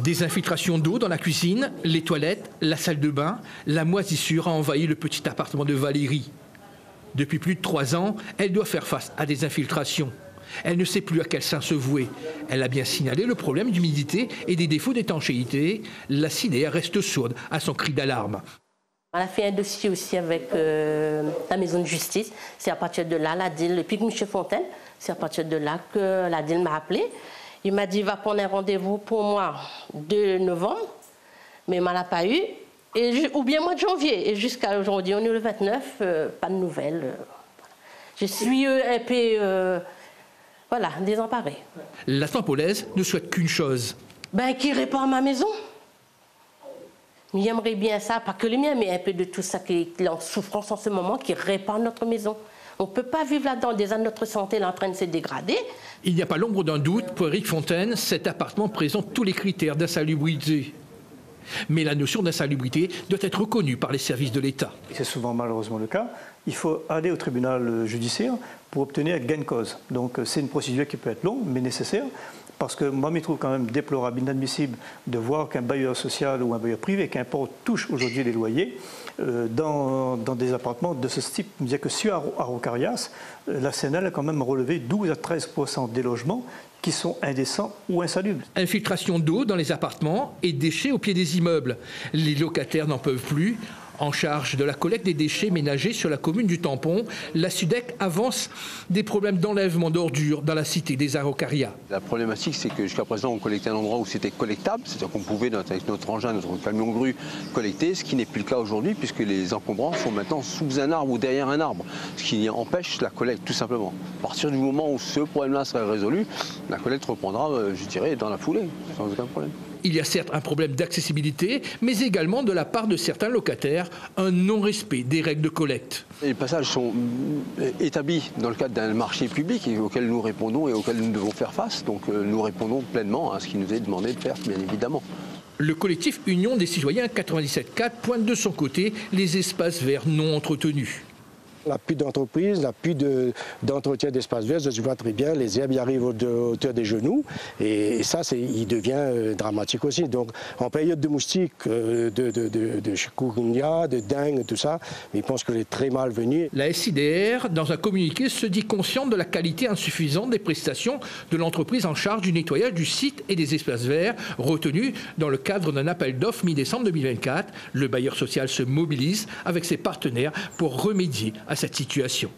Des infiltrations d'eau dans la cuisine, les toilettes, la salle de bain, la moisissure a envahi le petit appartement de Valérie. Depuis plus de 3 ans, elle doit faire face à des infiltrations. Elle ne sait plus à quel sein se vouer. Elle a bien signalé le problème d'humidité et des défauts d'étanchéité. La CINEA reste sourde à son cri d'alarme. On a fait un dossier aussi avec la maison de justice. C'est à partir de là, la DIL, le pic M. Fontaine, c'est à partir de là que la DIL m'a appelé. Il m'a dit, va prendre un rendez-vous pour moi de novembre, mais il ne m'en a pas eu. Ou bien mois de janvier. Et jusqu'à aujourd'hui, on est le 29, pas de nouvelles. Je suis un peu désemparée. La Saint-Paulaise ne souhaite qu'une chose. Qu'il répare ma maison. J'aimerais bien ça, pas que les miens, mais un peu de tout ça qui est en souffrance en ce moment, qui répare notre maison. On ne peut pas vivre là-dedans. Déjà, notre santé est en train de se dégrader. Il n'y a pas l'ombre d'un doute, pour Éric Fontaine, cet appartement présente tous les critères d'insalubrité. Mais la notion d'insalubrité doit être reconnue par les services de l'État. C'est souvent malheureusement le cas. Il faut aller au tribunal judiciaire pour obtenir gain de cause. Donc c'est une procédure qui peut être longue, mais nécessaire. Parce que moi, je me trouve quand même déplorable, inadmissible de voir qu'un bailleur social ou un bailleur privé, qu'importe, touche aujourd'hui des loyers dans des appartements de ce type. Je me disais que sur Araucarias, la CNL a quand même relevé 12 à 13% des logements qui sont indécents ou insalubres. Infiltration d'eau dans les appartements et déchets au pied des immeubles. Les locataires n'en peuvent plus. En charge de la collecte des déchets ménagers sur la commune du Tampon, la SUDEC avance des problèmes d'enlèvement d'ordures dans la cité des Araucarias. La problématique, c'est que jusqu'à présent, on collectait un endroit où c'était collectable, c'est-à-dire qu'on pouvait, avec notre engin, notre camion grue, collecter, ce qui n'est plus le cas aujourd'hui, puisque les encombrants sont maintenant sous un arbre ou derrière un arbre, ce qui empêche la collecte, tout simplement. À partir du moment où ce problème-là serait résolu, la collecte reprendra, je dirais, dans la foulée, sans aucun problème. Il y a certes un problème d'accessibilité, mais également de la part de certains locataires, un non-respect des règles de collecte. Les passages sont établis dans le cadre d'un marché public auquel nous répondons et auquel nous devons faire face. Donc nous répondons pleinement à ce qui nous est demandé de faire, bien évidemment. Le collectif Union des citoyens 97.4 pointe de son côté les espaces verts non entretenus. Il n'y a plus d'entreprise, il n'y a plus d'entretien d'espace vert. Je vois très bien, les herbes y arrivent à hauteur des genoux. Et ça, il devient dramatique aussi. Donc, en période de moustiques, de chikungunya, de dengue, tout ça, je pense que c'est très mal venu. La SIDR, dans un communiqué, se dit consciente de la qualité insuffisante des prestations de l'entreprise en charge du nettoyage du site et des espaces verts retenus dans le cadre d'un appel d'offres mi-décembre 2024. Le bailleur social se mobilise avec ses partenaires pour remédier à cette situation.